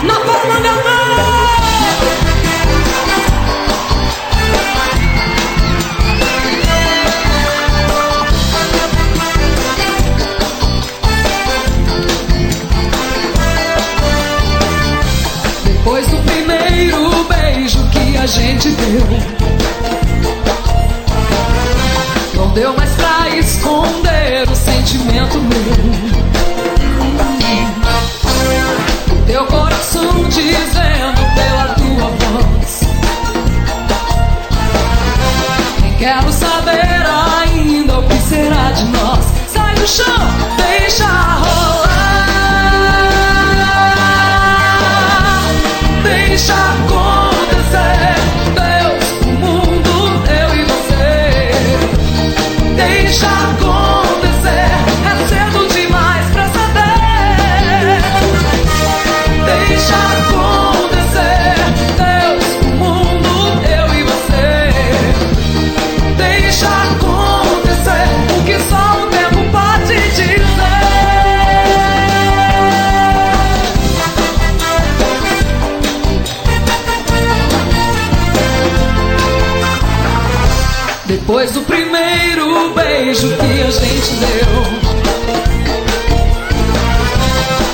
Na palma da mão. Depois do primeiro beijo que a gente deu, não deu mais pra esconder o sentimento meu. Teu coração dizendo pela tua voz: nem quero saber ainda o que será de nós. Sai do chão, deixa rolar, deixa acontecer. Deus, o mundo, eu e você. Deixa acontecer, é cedo demais pra saber. Deixa acontecer, Deus, o mundo, eu e você. Deixa acontecer, o que só o tempo pode dizer. Depois do primeiro beijo que a gente deu,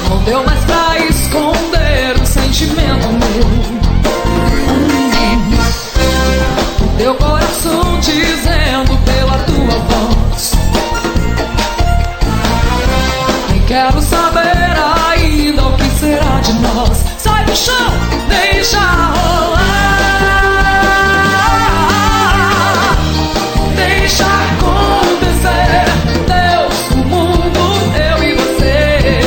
não deu mais pra esconder o sentimento meu. O teu coração dizendo pela tua voz: nem quero saber ainda o que será de nós. Sai do chão, deixa rolar, deixa acontecer. Deus, o mundo, eu e você.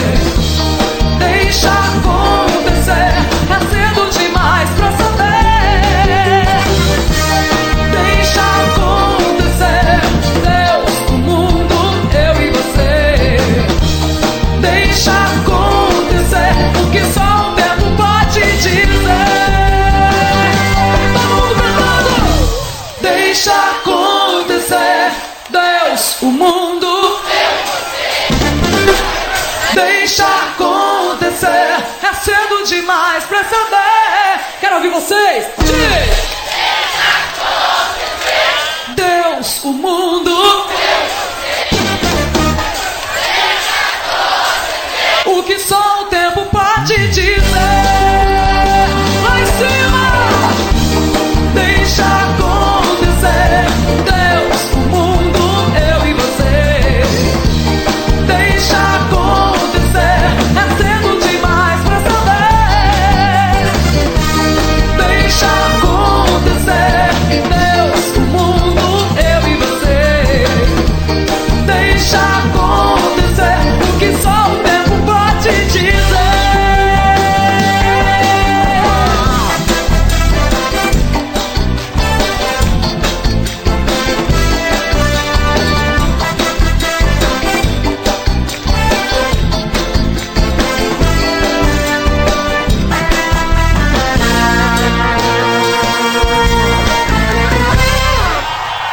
Deixa acontecer, é cedo demais pra saber. Deixa acontecer, Deus, o mundo, eu e você. Deixa acontecer, o que só o tempo pode dizer. Todo mundo cantando. Deixa acontecer, Deus, o mundo, deixa acontecer, é cedo demais pra saber. Quero ouvir vocês. Diz! Deus, o mundo, o que só o tempo pode dizer. Lá em cima! Deixa acontecer, Deus, o mundo, eu e você. Deixa acontecer, é cedo demais pra saber. Deixa acontecer, Deus, o mundo, eu e você. Deixa acontecer, o que só o tempo pode dizer.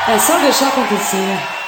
É só deixar acontecer.